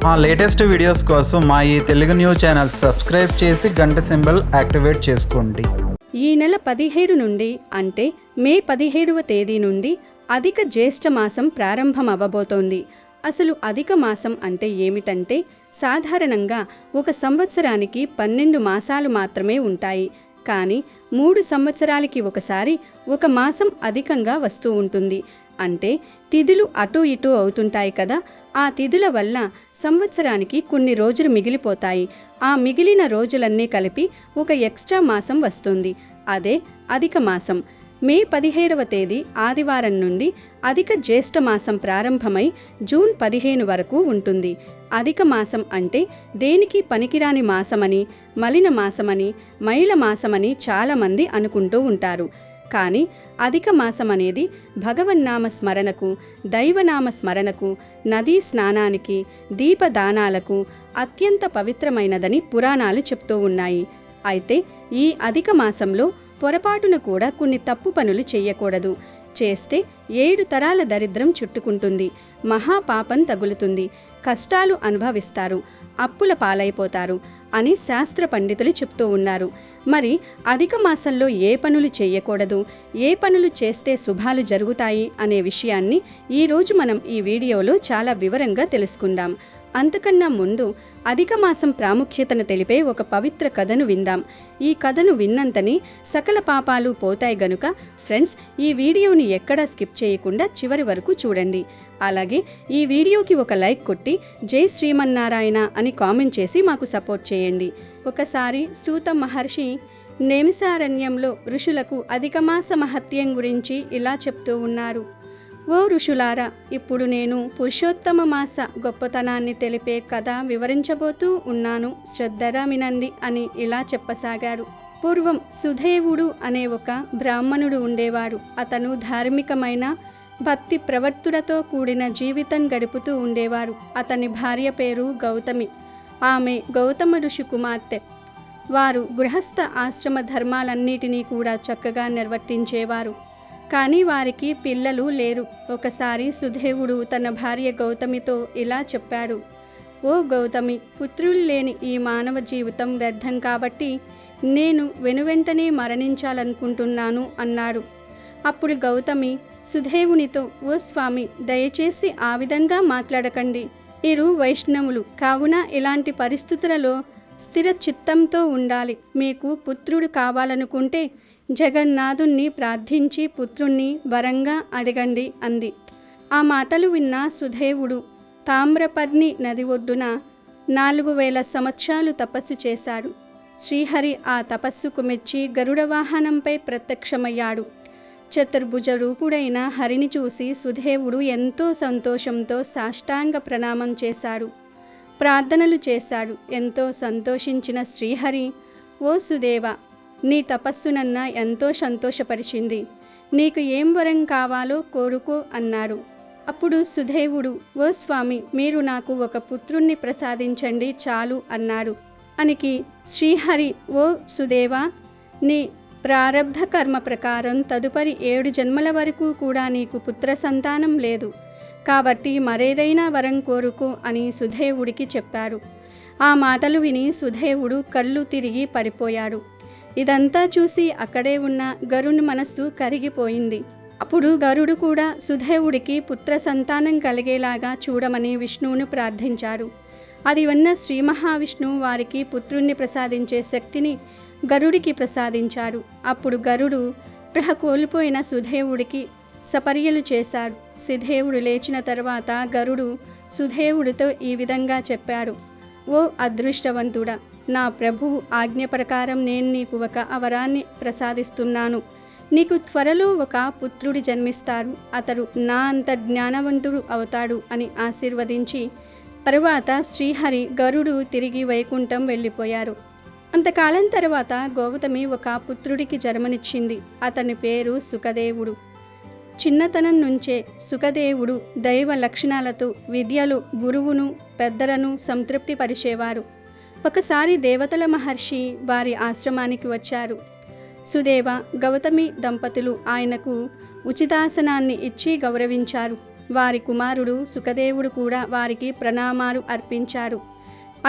మా latest videos కోసం మా ఈ తెలుగు న్యూస్ ఛానల్ సబ్స్క్రైబ్ చేసి గంట సింబల్ యాక్టివేట్ చేసుకోండి. ఈ నెల 17 నుండి అంటే మే 17వ తేదీ నుండి అధిక జ్యేష్ఠ మాసం ప్రారంభం అవ్వబోతోంది. అసలు అధిక మాసం అంటే ఏమిటంటే సాధారణంగా ఒక సంవత్సరానికి 12 మాసాలు మాత్రమే ఉంటాయి. కానీ 3 సంవత్సరాలకి ఒకసారి ఒక మాసం అధికంగా వస్తూ ఉంటుంది. అంటే తిథులు అటు ఇటు అవుతుంటాయి కదా, ఆ తిథుల వల్ల సంవత్సరానికి కొన్ని రోజులు మిగిలిపోతాయి. ఆ మిగిలిన రోజులన్నీ కలిపి ఒక ఎక్స్ట్రా మాసం వస్తుంది. అదే అధిక మాసం. మే 17వ తేదీ ఆదివారం నుండి అధిక జ్యేష్ఠ మాసం ప్రారంభమై జూన్ 15 వరకు ఉంటుంది. అధిక మాసం అంటే దేనికి పనికిరాని మాసమని, మలిన మాసమని, మైల మాసమని చాలామంది అనుకుంటూ ఉంటారు. కానీ అధిక మాసం అనేది భగవన్నామ స్మరణకు, దైవనామ స్మరణకు, నదీ స్నానానికి, దీపదానాలకు అత్యంత పవిత్రమైనదని పురాణాలు చెప్తూ ఉన్నాయి. అయితే ఈ అధిక మాసంలో పొరపాటున కూడా కొన్ని తప్పు పనులు చేయకూడదు. చేస్తే 7 తరాల దరిద్రం చుట్టుకుంటుంది, మహాపాపం తగులుతుంది, కష్టాలు అనుభవిస్తారు, అప్పుల పాలైపోతారు అని శాస్త్ర పండితులు చెప్తూ ఉన్నారు. మరి అధిక మాసంలో ఏ పనులు చేయకూడదు, ఏ పనులు చేస్తే శుభాలు జరుగుతాయి అనే విషయాన్ని ఈరోజు మనం ఈ వీడియోలో చాలా వివరంగా తెలుసుకుందాం. అంతకన్నా ముందు అధిక మాసం ప్రాముఖ్యతను తెలిపే ఒక పవిత్ర కథను విందాం. ఈ కథను విన్నంతని సకల పాపాలు పోతాయి గనుక ఫ్రెండ్స్, ఈ వీడియోని ఎక్కడా స్కిప్ చేయకుండా చివరి వరకు చూడండి. అలాగే ఈ వీడియోకి ఒక లైక్ కొట్టి జై శ్రీమన్నారాయణ అని కామెంట్ చేసి మాకు సపోర్ట్ చేయండి. ఒకసారి సూత మహర్షి నేమిసారణ్యంలో ఋషులకు అధిక మాస మహత్యం గురించి ఇలా చెప్తూ ఉన్నారు. ఓ ఋషులారా, ఇప్పుడు నేను పురుషోత్తమ మాస గొప్పతనాన్ని తెలిపే కథ వివరించబోతూ ఉన్నాను, శ్రద్ధగా వినండి అని ఇలా చెప్పసాగారు. పూర్వం సుధేవుడు అనే ఒక బ్రాహ్మణుడు ఉండేవాడు. అతను ధార్మికమైన భక్తి ప్రవర్తులతో కూడిన జీవితం గడుపుతూ ఉండేవారు. అతని భార్య పేరు గౌతమి. ఆమె గౌతమ ఋషి కుమార్తె. వారు గృహస్థ ఆశ్రమ ధర్మాలన్నిటినీ కూడా చక్కగా నిర్వర్తించేవారు. కానీ వారికి పిల్లలు లేరు. ఒకసారి సుధేవుడు తన భార్య గౌతమితో ఇలా చెప్పాడు. ఓ గౌతమి, పుత్రులు లేని ఈ మానవ జీవితం వ్యర్థం కాబట్టి నేను వెనువెంటనే మరణించాలనుకుంటున్నాను అన్నాడు. అప్పుడు గౌతమి సుధేవునితో, ఓ స్వామి, దయచేసి ఆ విధంగా మాట్లాడకండి. వీరు వైష్ణవులు కావున ఇలాంటి పరిస్థితులలో స్థిర చిత్తంతో ఉండాలి. మీకు పుత్రుడు కావాలనుకుంటే జగన్నాథుణ్ణి ప్రార్థించి పుత్రుణ్ణి వరంగా అడగండి అంది. ఆ మాటలు విన్న సుధేవుడు తామ్రపర్ణి నది ఒడ్డున 4000 సంవత్సరాలు తపస్సు చేశాడు. శ్రీహరి ఆ తపస్సుకు మెచ్చి గరుడ వాహనంపై ప్రత్యక్షమయ్యాడు. చతుర్భుజ రూపుడైన హరిని చూసి సుధేవుడు ఎంతో సంతోషంతో సాష్టాంగ ప్రణామం చేశాడు, ప్రార్థనలు చేశాడు. ఎంతో సంతోషించిన శ్రీహరి, ఓ సుదేవ, నీ తపస్సు నన్ను ఎంతో సంతోషపరిచింది. నీకు ఏం వరం కావాలో కోరుకో అన్నాడు. అప్పుడు సుధేవుడు, ఓ స్వామి, మీరు నాకు ఒక పుత్రుణ్ణి ప్రసాదించండి చాలు అన్నాడు. అనికి శ్రీహరి, ఓ సుదేవా, నీ ప్రారబ్ధ కర్మ ప్రకారం తదుపరి 7 జన్మల వరకు కూడా నీకు పుత్ర సంతానం లేదు. కాబట్టి మరేదైనా వరం కోరుకో అని సుధేవుడికి చెప్పాడు. ఆ మాటలు విని సుధేవుడు కళ్ళు తిరిగి పడిపోయాడు. ఇదంతా చూసి అక్కడే ఉన్న గరుని మనస్సు కరిగిపోయింది. అప్పుడు గరుడు కూడా సుధేవుడికి పుత్ర సంతానం కలిగేలాగా చూడమని విష్ణువును ప్రార్థించాడు. అది విన్న శ్రీ మహావిష్ణువు వారికి పుత్రుణ్ణి ప్రసాదించే శక్తిని గరుడికి ప్రసాదించాడు. అప్పుడు గరుడు స్పృహ కోల్పోయిన సుధేవుడికి సపర్యలు చేశాడు. సుధేవుడు లేచిన తర్వాత గరుడు సుధేవుడితో ఈ విధంగా చెప్పాడు. ఓ అదృష్టవంతుడా, నా ప్రభువు ఆజ్ఞ ప్రకారం నేను నీకు ఒక వరాన్ని ప్రసాదిస్తున్నాను. నీకు త్వరలో ఒక పుత్రుడి జన్మిస్తాడు. అతడు నా అంత జ్ఞానవంతుడు అవుతాడు అని ఆశీర్వదించి తరువాత శ్రీహరి గరుడు తిరిగి వైకుంఠం వెళ్ళిపోయారు. అంతకాలం తర్వాత గౌతమి ఒక పుత్రుడికి జన్మనిచ్చింది. అతని పేరు సుఖదేవుడు. చిన్నతనం నుంచే సుఖదేవుడు దైవ లక్షణాలతో విద్యలో గురువును, పెద్దలను సంతృప్తి పరిచేవారు. ఒకసారి దేవతల మహర్షి వారి ఆశ్రమానికి వచ్చారు. సుదేవ, గౌతమి దంపతులు ఆయనకు ఉచితాసనాన్ని ఇచ్చి గౌరవించారు. వారి కుమారుడు సుఖదేవుడు కూడా వారికి ప్రణామాలు అర్పించారు.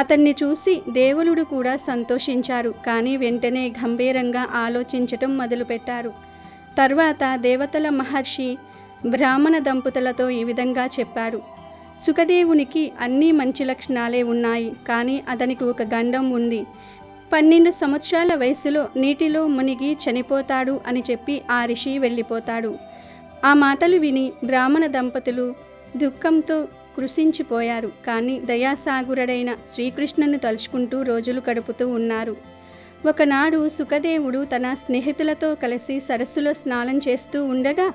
అతన్ని చూసి దేవులుడు కూడా సంతోషించారు. కానీ వెంటనే గంభీరంగా ఆలోచించటం మొదలుపెట్టారు. తర్వాత దేవతల మహర్షి బ్రాహ్మణ దంపతులతో ఈ విధంగా చెప్పాడు. సుఖదేవునికి అన్ని మంచి లక్షణాలే ఉన్నాయి, కానీ అతనికి ఒక గండం ఉంది. 12 సంవత్సరాల వయసులో నీటిలో మునిగి చనిపోతాడు అని చెప్పి ఆ ఋషి వెళ్ళిపోతాడు. ఆ మాటలు విని బ్రాహ్మణ దంపతులు దుఃఖంతో కృషించిపోయారు. కానీ దయాసాగురుడైన శ్రీకృష్ణుని తలుచుకుంటూ రోజులు గడుపుతూ ఉన్నారు. ఒకనాడు సుఖదేవుడు తన స్నేహితులతో కలిసి సరస్సులో స్నానం చేస్తూ ఉండగా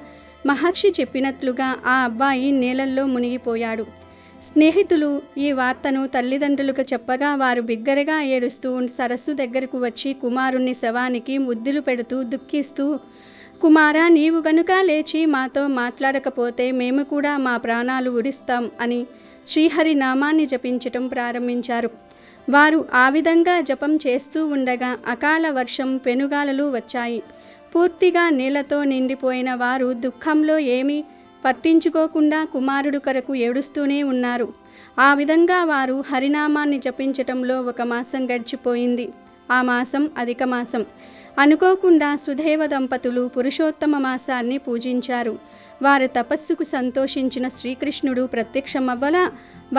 మహర్షి చెప్పినట్లుగా ఆ అబ్బాయి నీళ్ళల్లో మునిగిపోయాడు. స్నేహితులు ఈ వార్తను తల్లిదండ్రులకు చెప్పగా వారు బిగ్గరగా ఏడుస్తూ సరస్సు దగ్గరకు వచ్చి కుమారుణ్ణి శవానికి ముద్దులు పెడుతూ దుఃఖిస్తూ, కుమారా, నీవు గనుక లేచి మాతో మాట్లాడకపోతే మేము కూడా మా ప్రాణాలు ఉడిస్తాం అని శ్రీహరి నామాన్ని జపించటం ప్రారంభించారు. వారు ఆ విధంగా జపం చేస్తూ ఉండగా అకాల వర్షం, పెనుగాలలు వచ్చాయి. పూర్తిగా నీళ్లతో నిండిపోయిన వారు దుఃఖంలో ఏమీ పట్టించుకోకుండా కుమారుడు కొరకు ఏడుస్తూనే ఉన్నారు. ఆ విధంగా వారు హరినామాన్ని జపించటంలో 1 మాసం గడిచిపోయింది. ఆ మాసం అధిక మాసం. అనుకోకుండా సుదేవ దంపతులు పురుషోత్తమ మాసాన్ని పూజించారు. వారి తపస్సుకు సంతోషించిన శ్రీకృష్ణుడు ప్రత్యక్షమవ్వల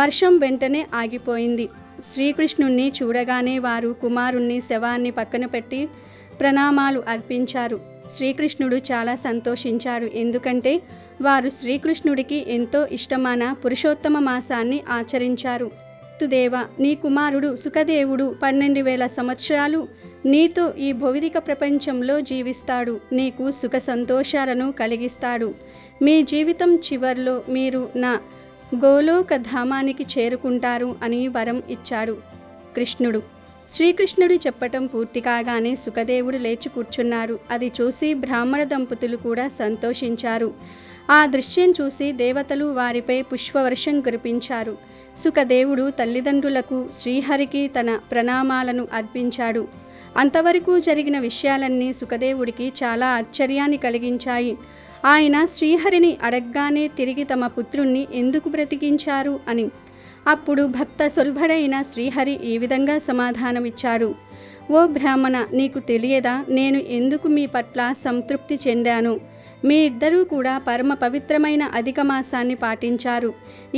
వర్షం వెంటనే ఆగిపోయింది. శ్రీకృష్ణుణ్ణి చూడగానే వారు కుమారుణ్ణి శవాన్ని పక్కన పెట్టి ప్రణామాలు అర్పించారు. శ్రీకృష్ణుడు చాలా సంతోషించారు. ఎందుకంటే వారు శ్రీకృష్ణుడికి ఎంతో ఇష్టమైన పురుషోత్తమ మాసాన్ని ఆచరించారు. తుదేవ, నీ కుమారుడు సుఖదేవుడు 12,000 సంవత్సరాలు నీతో ఈ భౌతిక ప్రపంచంలో జీవిస్తాడు. నీకు సుఖ సంతోషాలను కలిగిస్తాడు. మీ జీవితం చివర్లో మీరు నా గోలోక ధామానికి చేరుకుంటారు అని వరం ఇచ్చాడు కృష్ణుడు. శ్రీకృష్ణుడు చెప్పటం పూర్తి కాగానే సుఖదేవుడు లేచి కూర్చున్నారు. అది చూసి బ్రాహ్మణ దంపతులు కూడా సంతోషించారు. ఆ దృశ్యం చూసి దేవతలు వారిపై పుష్పవర్షం కురిపించారు. సుఖదేవుడు తల్లిదండ్రులకు శ్రీహరికి తన ప్రణామాలను అర్పించాడు. అంతవరకు జరిగిన విషయాలన్నీ సుఖదేవుడికి చాలా ఆశ్చర్యాన్ని కలిగించాయి. ఆయన శ్రీహరిని అడగ్గానే తిరిగి తమ పుత్రుణ్ణి ఎందుకు బ్రతికించారు అని. అప్పుడు భక్త సులభుడైన శ్రీహరి ఈ విధంగా సమాధానమిచ్చాడు. ఓ బ్రాహ్మణ, నీకు తెలియదా నేను ఎందుకు మీ పట్ల సంతృప్తి చెందాను? మీ ఇద్దరూ కూడా పరమ పవిత్రమైన అధిక మాసాన్ని పాటించారు.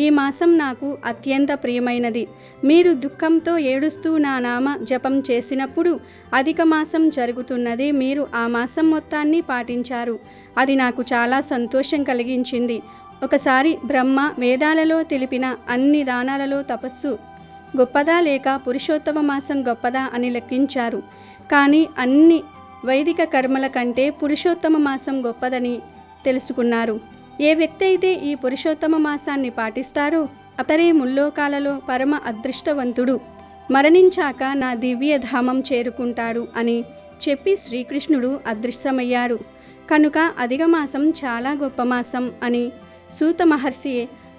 ఈ మాసం నాకు అత్యంత ప్రియమైనది. మీరు దుఃఖంతో ఏడుస్తూ నా నామ జపం చేసినప్పుడు అధిక మాసం జరుగుతున్నది. మీరు ఆ మాసం మొత్తాన్ని పాటించారు. అది నాకు చాలా సంతోషం కలిగించింది. ఒకసారి బ్రహ్మ వేదాలలో తెలిపిన అన్ని దానాలలో తపస్సు గొప్పదా లేక పురుషోత్తమ మాసం గొప్పదా అని లెక్కించారు. కానీ అన్ని వైదిక కర్మల కంటే పురుషోత్తమ మాసం గొప్పదని తెలుసుకున్నారు. ఏ వ్యక్తి అయితే ఈ పురుషోత్తమ మాసాన్ని పాటిస్తారో అతడే ముల్లోకాలలో పరమ అదృష్టవంతుడు. మరణించాక నా దివ్య ధామం చేరుకుంటాడు అని చెప్పి శ్రీకృష్ణుడు అదృశ్యమయ్యారు. కనుక అధిక మాసం చాలా గొప్ప మాసం అని సూత మహర్షి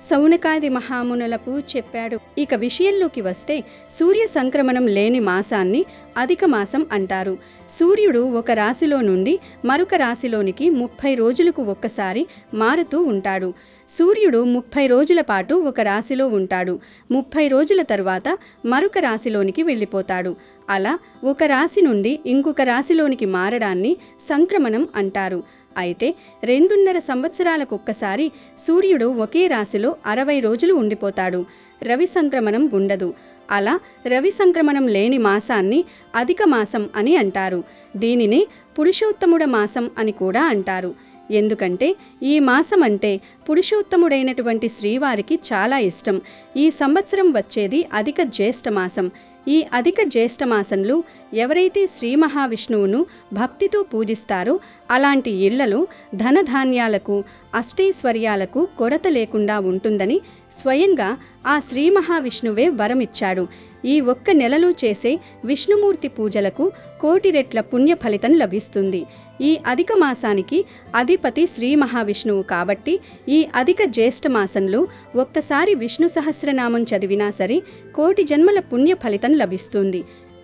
సౌనకాది మహామునులకు చెప్పాడు. ఇక విషయంలోకి వస్తే సూర్య సంక్రమణం లేని మాసాన్ని అధిక మాసం అంటారు. సూర్యుడు ఒక రాశిలో నుండి మరొక రాశిలోనికి 30 రోజులకు ఒక్కసారి మారుతూ ఉంటాడు. సూర్యుడు 30 రోజుల పాటు ఒక రాశిలో ఉంటాడు. 30 రోజుల తర్వాత మరొక రాశిలోనికి వెళ్ళిపోతాడు. అలా ఒక రాశి నుండి ఇంకొక రాశిలోనికి మారడాన్ని సంక్రమణం అంటారు. అయితే 2.5 సంవత్సరాలకు ఒక్కసారి సూర్యుడు ఒకే రాశిలో 60 రోజులు ఉండిపోతాడు. రవి సంక్రమణం ఉండదు. అలా రవి సంక్రమణం లేని మాసాన్ని అధిక మాసం అని అంటారు. దీనిని పురుషోత్తముడ మాసం అని కూడా అంటారు. ఎందుకంటే ఈ మాసం అంటే పురుషోత్తముడైనటువంటి శ్రీవారికి చాలా ఇష్టం. ఈ సంవత్సరం వచ్చేది అధిక జ్యేష్ఠ మాసం. ఈ అధిక జ్యేష్ఠ మాసంలో ఎవరైతే శ్రీ మహావిష్ణువును భక్తితో పూజిస్తారో అలాంటి ఇళ్లలో ధనధాన్యాలకు అష్టైశ్వర్యాలకు కొరత లేకుండా ఉంటుందని స్వయంగా ఆ శ్రీ మహావిష్ణువే వరమిచ్చాడు. ఈ ఒక్క నెలలో చేసే విష్ణుమూర్తి పూజలకు 1,000,000 రెట్ల పుణ్య ఫలితం లభిస్తుంది. ఈ అధిక మాసానికి అధిపతి శ్రీ మహావిష్ణువు కాబట్టి ఈ అధిక జ్యేష్ఠ మాసంలో ఒక్కసారి విష్ణు సహస్రనామం చదివినా సరే 1,000,000 జన్మల పుణ్య ఫలితం లభిస్తుంది.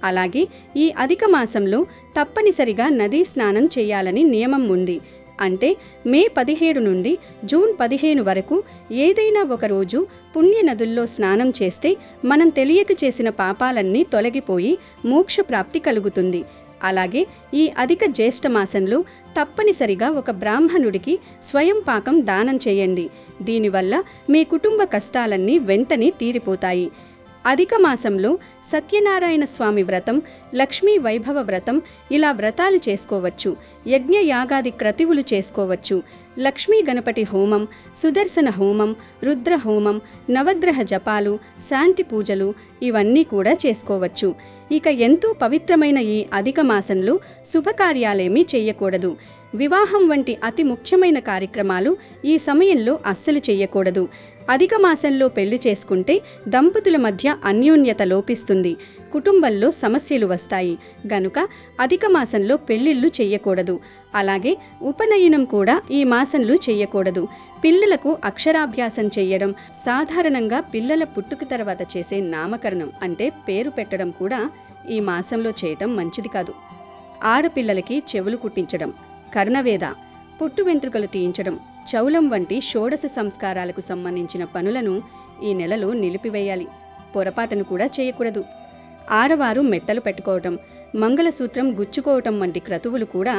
అలాగే ఈ అధిక మాసంలో తప్పనిసరిగా నదీ స్నానం చేయాలని నియమం ఉంది. అంటే మే 17 నుండి జూన్ 15 వరకు ఏదైనా ఒక రోజు పుణ్య నదుల్లో స్నానం చేస్తే మనం తెలియక చేసిన పాపాలన్నీ తొలగిపోయి మోక్ష ప్రాప్తి కలుగుతుంది. అలాగే ఈ అధిక జ్యేష్ఠ మాసంలో తప్పనిసరిగా ఒక బ్రాహ్మణుడికి స్వయం పాకం దానం చేయండి. దీనివల్ల మీ కుటుంబ కష్టాలన్నీ వెంటనే తీరిపోతాయి. అధిక మాసంలో సత్యనారాయణ స్వామి వ్రతం, లక్ష్మీ వైభవ వ్రతం ఇలా వ్రతాలు చేసుకోవచ్చు. యజ్ఞ యాగాది క్రతువులు చేసుకోవచ్చు. లక్ష్మీ గణపతి హోమం, సుదర్శన హోమం, రుద్ర హోమం, నవగ్రహ జపాలు, శాంతి పూజలు ఇవన్నీ కూడా చేసుకోవచ్చు. ఇక ఎంతో పవిత్రమైన ఈ అధిక మాసంలో శుభకార్యాలేమీ చెయ్యకూడదు. వివాహం వంటి అతి ముఖ్యమైన కార్యక్రమాలు ఈ సమయంలో అస్సలు చెయ్యకూడదు. అధిక మాసంలో పెళ్లి చేసుకుంటే దంపతుల మధ్య అన్యోన్యత లోపిస్తుంది, కుటుంబంలో సమస్యలు వస్తాయి. గనుక అధిక మాసంలో పెళ్లిళ్ళు చెయ్యకూడదు. అలాగే ఉపనయనం కూడా ఈ మాసంలో చెయ్యకూడదు. పిల్లలకు అక్షరాభ్యాసం చెయ్యడం, సాధారణంగా పిల్లల పుట్టుక తర్వాత చేసే నామకరణం అంటే పేరు పెట్టడం కూడా ఈ మాసంలో చేయటం మంచిది కాదు. ఆడపిల్లలకి చెవులు కుట్టించడం, కర్ణవేద, పుట్టు వెంట్రుకలు తీయించడం, చౌలం వంటి షోడశ సంస్కారాలకు సంబంధించిన పనులను ఈ నెలలో నిలిపివేయాలి. పొరపాటును కూడా చేయకూడదు. ఆడవారు మెట్టలు పెట్టుకోవటం, మంగళసూత్రం గుచ్చుకోవటం వంటి క్రతువులు కూడా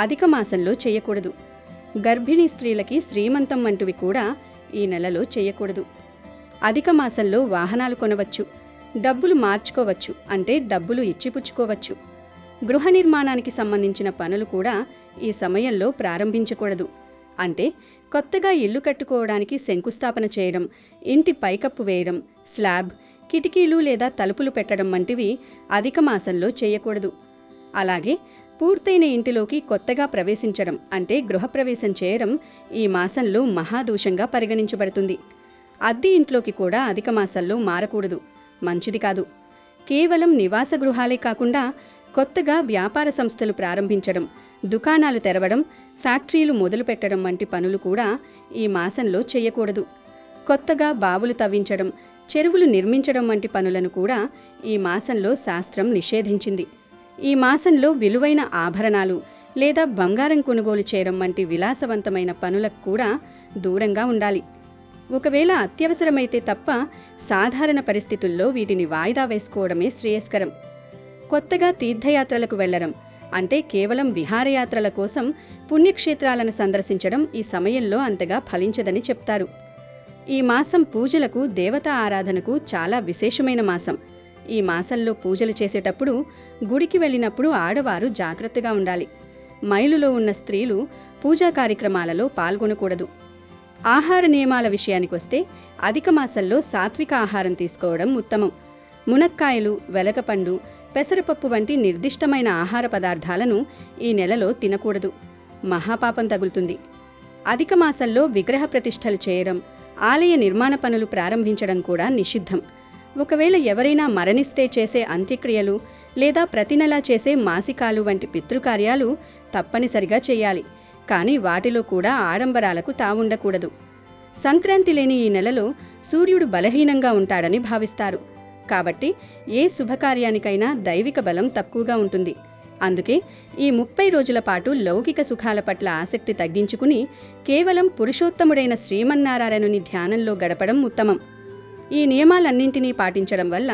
అధిక మాసంలో చేయకూడదు. గర్భిణీ స్త్రీలకి శ్రీమంతం వంటివి కూడా ఈ నెలలో చేయకూడదు. అధిక మాసంలో వాహనాలు కొనవచ్చు, డబ్బులు మార్చుకోవచ్చు అంటే డబ్బులు ఇచ్చిపుచ్చుకోవచ్చు. గృహ నిర్మాణానికి సంబంధించిన పనులు కూడా ఈ సమయంలో ప్రారంభించకూడదు. అంటే కొత్తగా ఇల్లు కట్టుకోవడానికి శంకుస్థాపన చేయడం, ఇంటి పైకప్పు వేయడం, స్లాబ్, కిటికీలు లేదా తలుపులు పెట్టడం వంటివి అధిక మాసంలో చేయకూడదు. అలాగే పూర్తయిన ఇంటిలోకి కొత్తగా ప్రవేశించడం అంటే గృహప్రవేశం చేయడం ఈ మాసంలో మహాదోషంగా పరిగణించబడుతుంది. అద్దె ఇంట్లోకి కూడా అధిక మాసంలో మారకూడదు, మంచిది కాదు. కేవలం నివాస గృహాలే కాకుండా కొత్తగా వ్యాపార సంస్థలు ప్రారంభించడం, దుకాణాలు తెరవడం, ఫ్యాక్టరీలు మొదలుపెట్టడం వంటి పనులు కూడా ఈ మాసంలో చేయకూడదు. కొత్తగా బావులు తవ్వించడం, చెరువులు నిర్మించడం వంటి పనులను కూడా ఈ మాసంలో శాస్త్రం నిషేధించింది. ఈ మాసంలో విలువైన ఆభరణాలు లేదా బంగారం కొనుగోలు చేయడం వంటి విలాసవంతమైన పనులకు కూడా దూరంగా ఉండాలి. ఒకవేళ అత్యవసరమైతే తప్ప సాధారణ పరిస్థితుల్లో వీటిని వాయిదా వేసుకోవడమే శ్రేయస్కరం. కొత్తగా తీర్థయాత్రలకు వెళ్లడం అంటే కేవలం విహారయాత్రల కోసం పుణ్యక్షేత్రాలను సందర్శించడం ఈ సమయంలో అంతగా ఫలించదని చెప్తారు. ఈ మాసం పూజలకు, దేవతా ఆరాధనకు చాలా విశేషమైన మాసం. ఈ మాసంలో పూజలు చేసేటప్పుడు గుడికి వెళ్ళినప్పుడు ఆడవారు జాగ్రత్తగా ఉండాలి. మైలులో ఉన్న స్త్రీలు పూజా కార్యక్రమాలలో పాల్గొనకూడదు. ఆహార నియమాల విషయానికొస్తే అధిక మాసంలో సాత్విక ఆహారం తీసుకోవడం ఉత్తమం. మునక్కాయలు, వెలగపండు, పెసరపప్పు వంటి నిర్దిష్టమైన ఆహార పదార్థాలను ఈ నెలలో తినకూడదు, మహాపాపం తగులుతుంది. అధిక మాసంలో విగ్రహ ప్రతిష్టలు చేయడం, ఆలయ నిర్మాణ పనులు ప్రారంభించడం కూడా నిషిద్ధం. ఒకవేళ ఎవరైనా మరణిస్తే చేసే అంత్యక్రియలు లేదా ప్రతి నెలా చేసే మాసికాలు వంటి పితృకార్యాలు తప్పనిసరిగా చేయాలి. కానీ వాటిలో కూడా ఆడంబరాలకు తావుండకూడదు. సంక్రాంతి లేని ఈ నెలలో సూర్యుడు బలహీనంగా ఉంటాడని భావిస్తారు. కాబట్టి ఏ శుభకార్యానికైనా దైవిక బలం తక్కువగా ఉంటుంది. అందుకే ఈ 30 రోజుల పాటు లౌకిక సుఖాల పట్ల ఆసక్తి తగ్గించుకుని కేవలం పురుషోత్తముడైన శ్రీమన్నారాయణుని ధ్యానంలో గడపడం ఉత్తమం. ఈ నియమాలన్నింటినీ పాటించడం వల్ల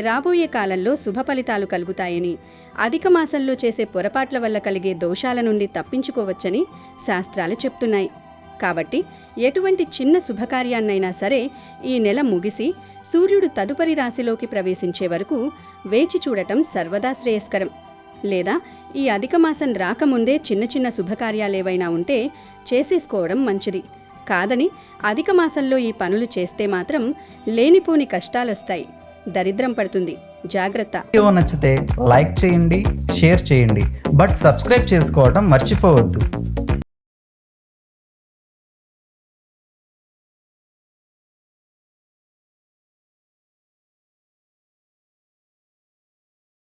రాబోయే కాలంలో శుభ ఫలితాలు కలుగుతాయని, అధిక మాసంలో చేసే పొరపాట్ల వల్ల కలిగే దోషాల నుండి తప్పించుకోవచ్చని శాస్త్రాలు చెప్తున్నాయి. కాబట్టి ఎటువంటి చిన్న శుభకార్యాన్నైనా సరే ఈ నెల ముగిసి సూర్యుడు తదుపరి రాశిలోకి ప్రవేశించే వరకు వేచి చూడటం సర్వదా శ్రేయస్కరం. లేదా ఈ అధిక మాసం రాకముందే చిన్న చిన్న శుభకార్యాలేవైనా ఉంటే చేసేసుకోవడం మంచిది. కాదని అధిక మాసంలో ఈ పనులు చేస్తే మాత్రం లేనిపోని కష్టాలొస్తాయి, దరిద్రం పడుతుంది. జాగ్రత్త. వీడియో నచ్చితే లైక్ చేయండి, షేర్ చేయండి, బట్ సబ్స్క్రైబ్ చేసుకోవడం మర్చిపోవద్దు.